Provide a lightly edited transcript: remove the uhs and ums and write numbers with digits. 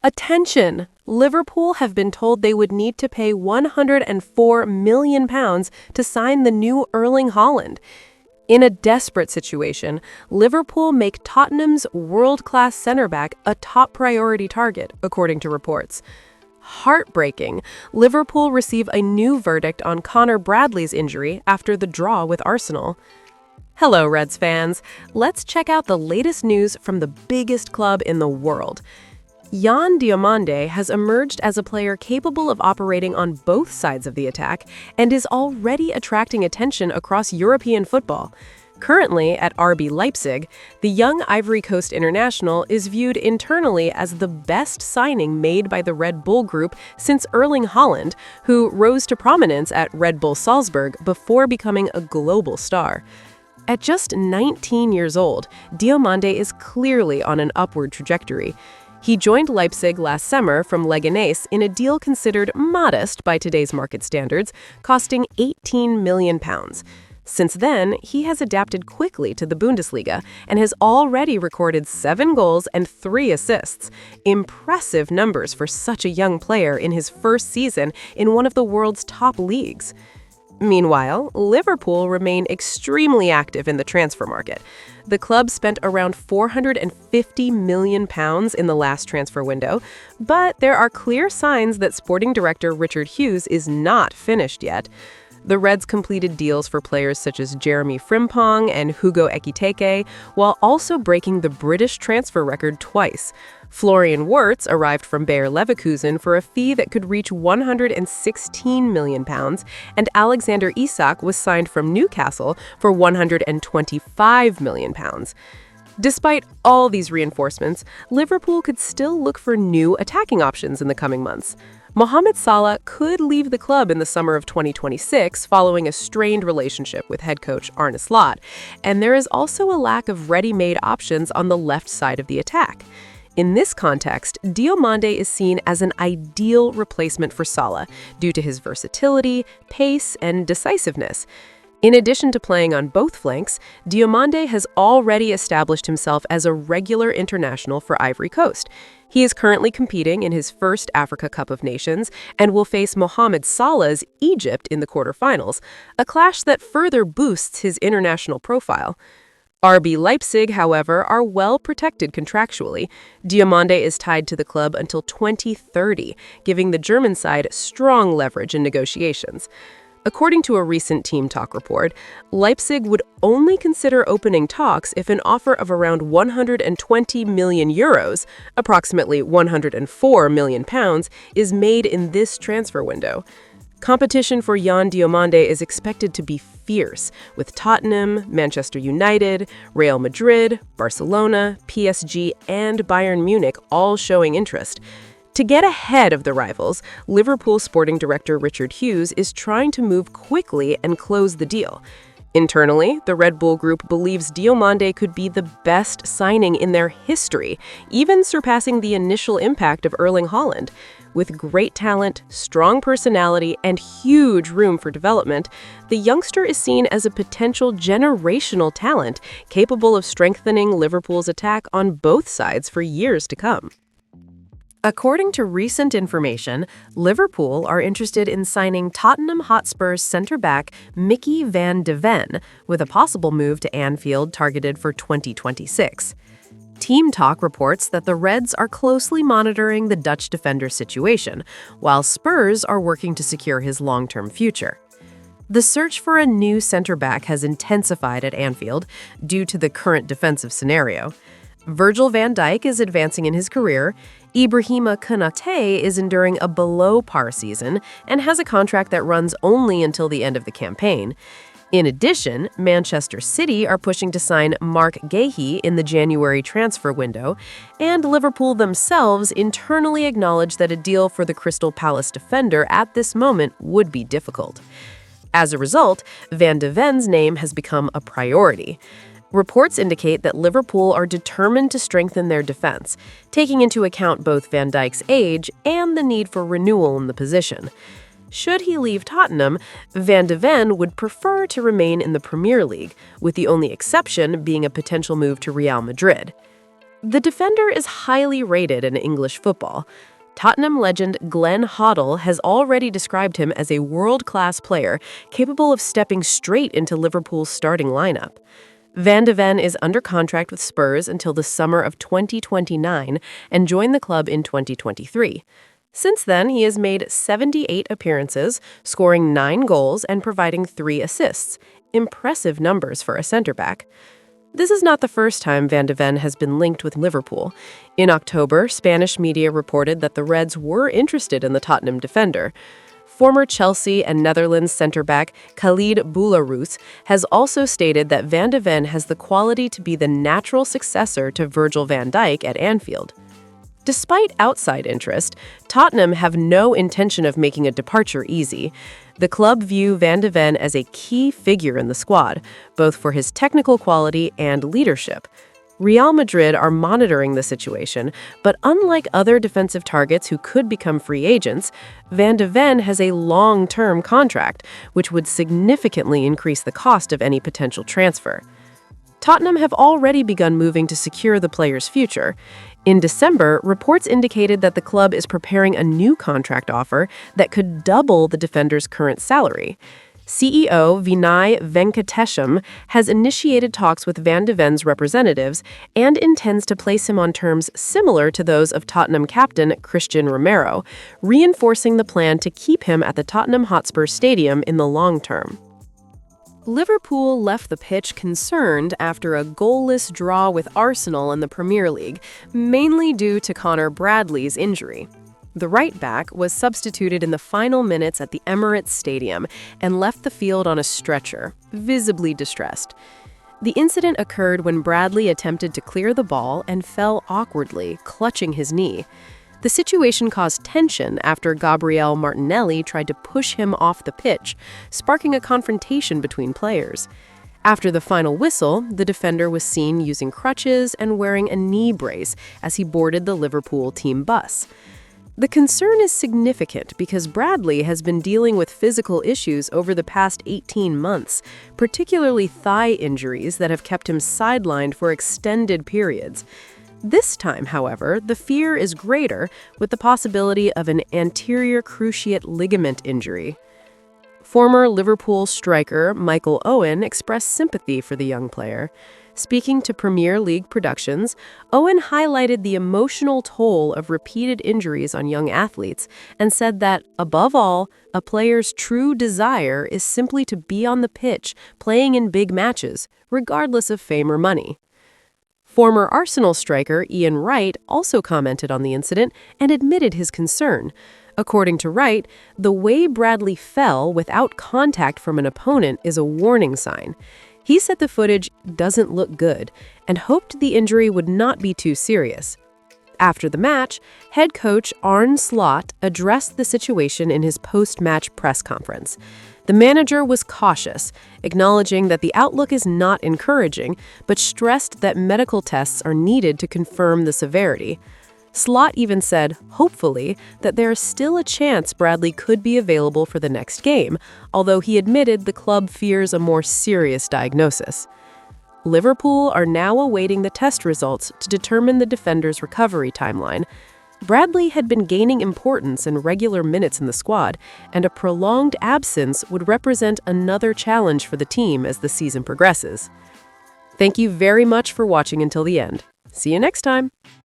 Attention! Liverpool have been told they would need to pay £104 million to sign the new Erling Haaland. In a desperate situation, Liverpool make Tottenham's world-class centre-back a top priority target, according to reports. Heartbreaking, Liverpool receive a new verdict on Conor Bradley's injury after the draw with Arsenal. Hello, Reds fans. Let's check out the latest news from the biggest club in the world. Yan Diamande has emerged as a player capable of operating on both sides of the attack and is already attracting attention across European football. Currently at RB Leipzig, the young Ivory Coast international is viewed internally as the best signing made by the Red Bull Group since Erling Haaland, who rose to prominence at Red Bull Salzburg before becoming a global star. At just 19 years old, Diomande is clearly on an upward trajectory. He joined Leipzig last summer from Leganés in a deal considered modest by today's market standards, costing £18 million. Since then, he has adapted quickly to the Bundesliga and has already recorded 7 goals and 3 assists. Impressive numbers for such a young player in his first season in one of the world's top leagues. Meanwhile, Liverpool remain extremely active in the transfer market. The club spent around £450 million in the last transfer window, but there are clear signs that sporting director Richard Hughes is not finished yet. The Reds completed deals for players such as Jeremy Frimpong and Hugo Ekitike, while also breaking the British transfer record twice. Florian Wirtz arrived from Bayer Leverkusen for a fee that could reach £116 million, and Alexander Isak was signed from Newcastle for £125 million. Despite all these reinforcements, Liverpool could still look for new attacking options in the coming months. Mohamed Salah could leave the club in the summer of 2026 following a strained relationship with head coach Arne Slot, and there is also a lack of ready-made options on the left side of the attack. In this context, Diomande is seen as an ideal replacement for Salah due to his versatility, pace, and decisiveness. In addition to playing on both flanks, Diomande has already established himself as a regular international for Ivory Coast. He is currently competing in his first Africa Cup of Nations and will face Mohamed Salah's Egypt in the quarterfinals, a clash that further boosts his international profile. RB Leipzig, however, are well protected contractually. Diomande is tied to the club until 2030, giving the German side strong leverage in negotiations. According to a recent Team Talk report, Leipzig would only consider opening talks if an offer of around €120 million, approximately £104 million, is made in this transfer window. Competition for Yan Diamande is expected to be fierce, with Tottenham, Manchester United, Real Madrid, Barcelona, PSG, and Bayern Munich all showing interest. To get ahead of the rivals, Liverpool sporting director Richard Hughes is trying to move quickly and close the deal. Internally, the Red Bull Group believes Diomande could be the best signing in their history, even surpassing the initial impact of Erling Haaland. With great talent, strong personality, and huge room for development, the youngster is seen as a potential generational talent capable of strengthening Liverpool's attack on both sides for years to come. According to recent information, Liverpool are interested in signing Tottenham Hotspur's centre-back Micky van Deven, with a possible move to Anfield targeted for 2026. Team Talk reports that the Reds are closely monitoring the Dutch defender's situation, while Spurs are working to secure his long-term future. The search for a new centre-back has intensified at Anfield due to the current defensive scenario. Virgil van Dijk is advancing in his career, Ibrahima Konate is enduring a below-par season and has a contract that runs only until the end of the campaign. In addition, Manchester City are pushing to sign Mark Guéhi in the January transfer window, and Liverpool themselves internally acknowledge that a deal for the Crystal Palace defender at this moment would be difficult. As a result, Van de Ven's name has become a priority. Reports indicate that Liverpool are determined to strengthen their defense, taking into account both Van Dijk's age and the need for renewal in the position. Should he leave Tottenham, Van de Ven would prefer to remain in the Premier League, with the only exception being a potential move to Real Madrid. The defender is highly rated in English football. Tottenham legend Glenn Hoddle has already described him as a world-class player capable of stepping straight into Liverpool's starting lineup. Van de Ven is under contract with Spurs until the summer of 2029 and joined the club in 2023. Since then, he has made 78 appearances, scoring 9 goals and providing 3 assists. Impressive numbers for a center-back. This is not the first time Van de Ven has been linked with Liverpool. In October, Spanish media reported that the Reds were interested in the Tottenham defender. Former Chelsea and Netherlands center-back Khalid Boulahrouz has also stated that Van de Ven has the quality to be the natural successor to Virgil van Dijk at Anfield. Despite outside interest, Tottenham have no intention of making a departure easy. The club view Van de Ven as a key figure in the squad, both for his technical quality and leadership. Real Madrid are monitoring the situation, but unlike other defensive targets who could become free agents, Van de Ven has a long-term contract, which would significantly increase the cost of any potential transfer. Tottenham have already begun moving to secure the player's future. In December, reports indicated that the club is preparing a new contract offer that could double the defender's current salary. CEO Vinay Venkatesham has initiated talks with Van de Ven's representatives and intends to place him on terms similar to those of Tottenham captain Christian Romero, reinforcing the plan to keep him at the Tottenham Hotspur Stadium in the long term. Liverpool left the pitch concerned after a goalless draw with Arsenal in the Premier League, mainly due to Conor Bradley's injury. The right back was substituted in the final minutes at the Emirates Stadium and left the field on a stretcher, visibly distressed. The incident occurred when Bradley attempted to clear the ball and fell awkwardly, clutching his knee. The situation caused tension after Gabriel Martinelli tried to push him off the pitch, sparking a confrontation between players. After the final whistle, the defender was seen using crutches and wearing a knee brace as he boarded the Liverpool team bus. The concern is significant because Bradley has been dealing with physical issues over the past 18 months, particularly thigh injuries that have kept him sidelined for extended periods. This time, however, the fear is greater with the possibility of an anterior cruciate ligament injury. Former Liverpool striker Michael Owen expressed sympathy for the young player. Speaking to Premier League Productions, Owen highlighted the emotional toll of repeated injuries on young athletes and said that, above all, a player's true desire is simply to be on the pitch, playing in big matches, regardless of fame or money. Former Arsenal striker Ian Wright also commented on the incident and admitted his concern. According to Wright, the way Bradley fell without contact from an opponent is a warning sign. He said the footage doesn't look good and hoped the injury would not be too serious. After the match, head coach Arne Slot addressed the situation in his post-match press conference. The manager was cautious, acknowledging that the outlook is not encouraging, but stressed that medical tests are needed to confirm the severity. Slot even said, hopefully, that there is still a chance Bradley could be available for the next game, although he admitted the club fears a more serious diagnosis. Liverpool are now awaiting the test results to determine the defender's recovery timeline. Bradley had been gaining importance in regular minutes in the squad, and a prolonged absence would represent another challenge for the team as the season progresses. Thank you very much for watching until the end. See you next time!